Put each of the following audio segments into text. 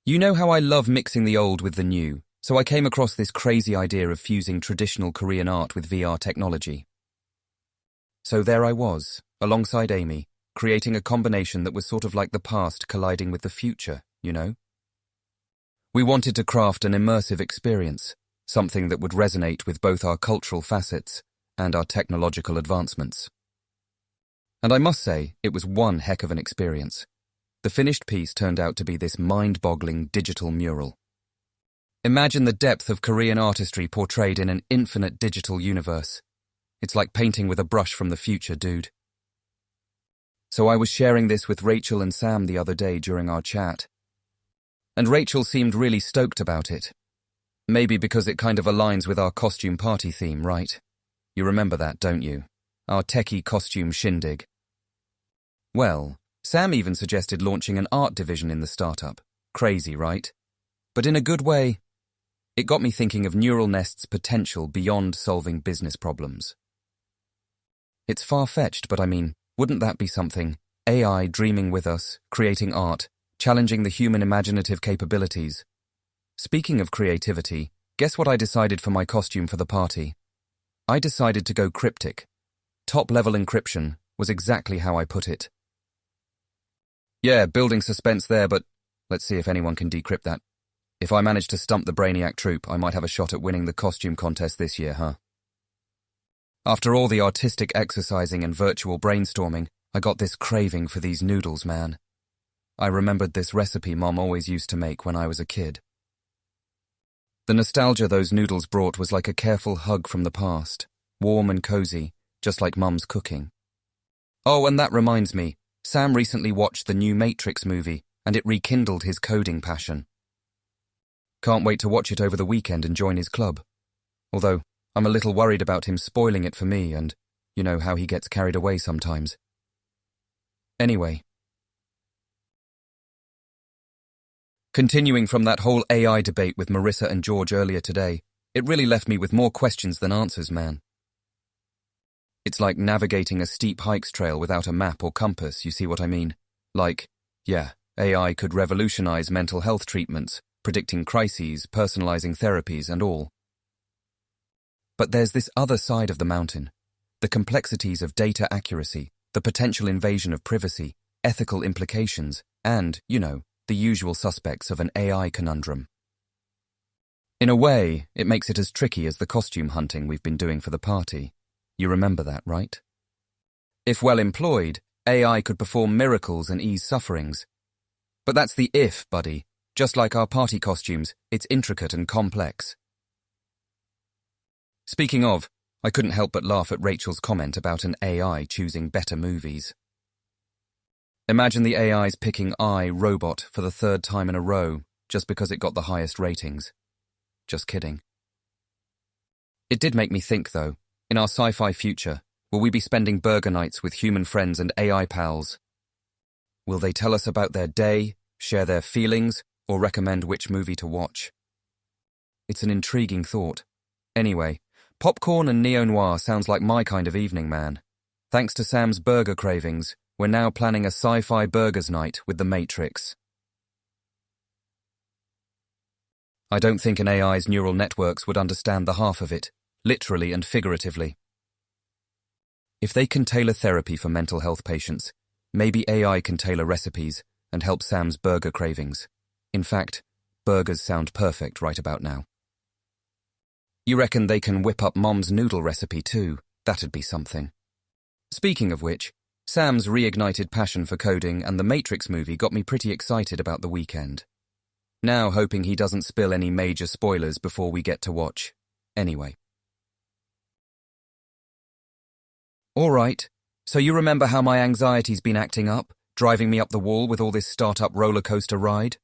You know how I love mixing the old with the new, so I came across this crazy idea of fusing traditional Korean art with VR technology. So there I was, alongside Amy, creating a combination that was sort of like the past colliding with the future, you know? We wanted to craft an immersive experience, something that would resonate with both our cultural facets and our technological advancements. And I must say, it was one heck of an experience. The finished piece turned out to be this mind-boggling digital mural. Imagine the depth of Korean artistry portrayed in an infinite digital universe. It's like painting with a brush from the future, dude. So I was sharing this with Rachel and Sam the other day during our chat. And Rachel seemed really stoked about it. Maybe because it kind of aligns with our costume party theme, right? You remember that, don't you? Our techie costume shindig. Well, Sam even suggested launching an art division in the startup. Crazy, right? But in a good way. It got me thinking of neural nests' potential beyond solving business problems. It's far-fetched, but I mean, wouldn't that be something? AI dreaming with us, creating art, challenging the human imaginative capabilities. Speaking of creativity, guess what I decided for my costume for the party? I decided to go cryptic. Top-level encryption was exactly how I put it. Yeah, building suspense there, but let's see if anyone can decrypt that. If I manage to stump the Brainiac troupe, I might have a shot at winning the costume contest this year, huh? After all the artistic exercising and virtual brainstorming, I got this craving for these noodles, man. I remembered this recipe Mom always used to make when I was a kid. The nostalgia those noodles brought was like a careful hug from the past, warm and cozy, just like Mum's cooking. Oh, and that reminds me, Sam recently watched the new Matrix movie, and it rekindled his coding passion. Can't wait to watch it over the weekend and join his club. Although, I'm a little worried about him spoiling it for me and, you know how he gets carried away sometimes. Anyway. Continuing from that whole AI debate with Marissa and George earlier today, it really left me with more questions than answers, man. It's like navigating a steep hikes trail without a map or compass, you see what I mean? Like, yeah, AI could revolutionize mental health treatments, predicting crises, personalizing therapies, and all. But there's this other side of the mountain, the complexities of data accuracy, the potential invasion of privacy, ethical implications, and, you know, the usual suspects of an AI conundrum. In a way, it makes it as tricky as the costume hunting we've been doing for the party. You remember that, right? If well employed, AI could perform miracles and ease sufferings. But that's the if, buddy. Just like our party costumes, it's intricate and complex. Speaking of, I couldn't help but laugh at Rachel's comment about an AI choosing better movies. Imagine the AI's picking I, Robot, for the third time in a row, just because it got the highest ratings. Just kidding. It did make me think, though, in our sci-fi future, will we be spending burger nights with human friends and AI pals? Will they tell us about their day, share their feelings, or recommend which movie to watch? It's an intriguing thought. Anyway, popcorn and neo-noir sounds like my kind of evening, man. Thanks to Sam's burger cravings, we're now planning a sci-fi burgers night with the Matrix. I don't think an AI's neural networks would understand the half of it, literally and figuratively. If they can tailor therapy for mental health patients, maybe AI can tailor recipes and help Sam's burger cravings. In fact, burgers sound perfect right about now. You reckon they can whip up Mom's noodle recipe too? That'd be something. Speaking of which, Sam's reignited passion for coding and the Matrix movie got me pretty excited about the weekend. Now hoping he doesn't spill any major spoilers before we get to watch. Anyway. Alright, so you remember how my anxiety's been acting up, driving me up the wall with all this startup roller coaster ride?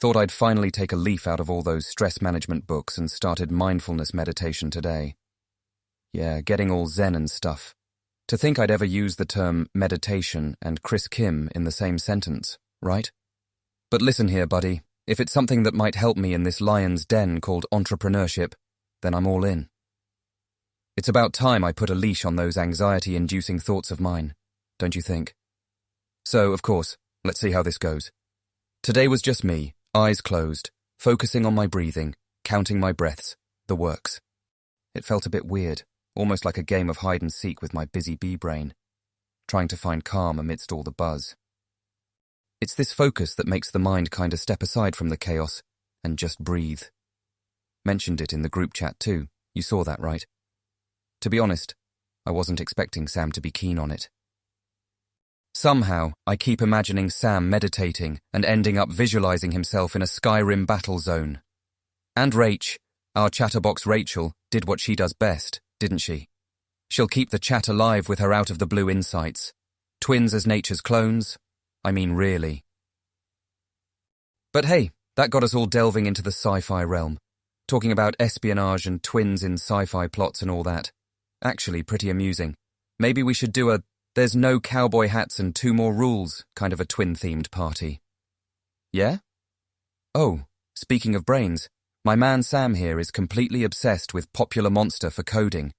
Thought I'd finally take a leaf out of all those stress management books and started mindfulness meditation today. Yeah, getting all zen and stuff. To think I'd ever use the term meditation and Chris Kim in the same sentence, right? But listen here, buddy. If it's something that might help me in this lion's den called entrepreneurship, then I'm all in. It's about time I put a leash on those anxiety-inducing thoughts of mine, don't you think? So, of course, let's see how this goes. Today was just me, eyes closed, focusing on my breathing, counting my breaths, the works. It felt a bit weird, almost like a game of hide and seek with my busy bee brain, trying to find calm amidst all the buzz. It's this focus that makes the mind kinda step aside from the chaos and just breathe. Mentioned it in the group chat too, you saw that, right? To be honest, I wasn't expecting Sam to be keen on it. Somehow, I keep imagining Sam meditating and ending up visualizing himself in a Skyrim battle zone. And Rach, our chatterbox Rachel, did what she does best, didn't she? She'll keep the chat alive with her out-of-the-blue insights. Twins as nature's clones? I mean, really. But hey, that got us all delving into the sci-fi realm, talking about espionage and twins in sci-fi plots and all that. Actually, pretty amusing. Maybe we should do a "there's no cowboy hats and two more rules" kind of a twin-themed party. Yeah? Oh, speaking of brains, my man Sam here is completely obsessed with Popular Monster for coding.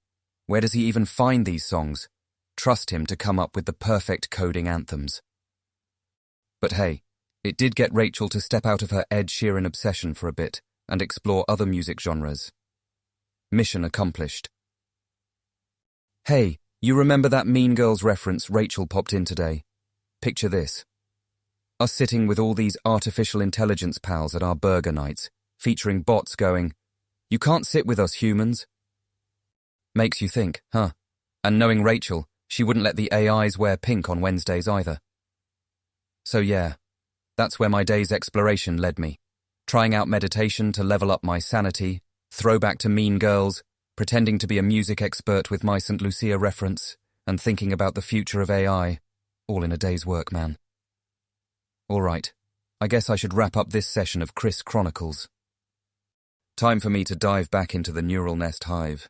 Where does he even find these songs? Trust him to come up with the perfect coding anthems. But hey, it did get Rachel to step out of her Ed Sheeran obsession for a bit and explore other music genres. Mission accomplished. Hey, you remember that Mean Girls reference Rachel popped in today? Picture this. Us sitting with all these artificial intelligence pals at our burger nights, featuring bots going, "You can't sit with us humans." Makes you think, huh? And knowing Rachel, she wouldn't let the AIs wear pink on Wednesdays either. So yeah, that's where my day's exploration led me. Trying out meditation to level up my sanity, throwback to Mean Girls, pretending to be a music expert with my St. Lucia reference, and thinking about the future of AI, all in a day's work, man. All right, I guess I should wrap up this session of Chris Chronicles. Time for me to dive back into the neural nest hive.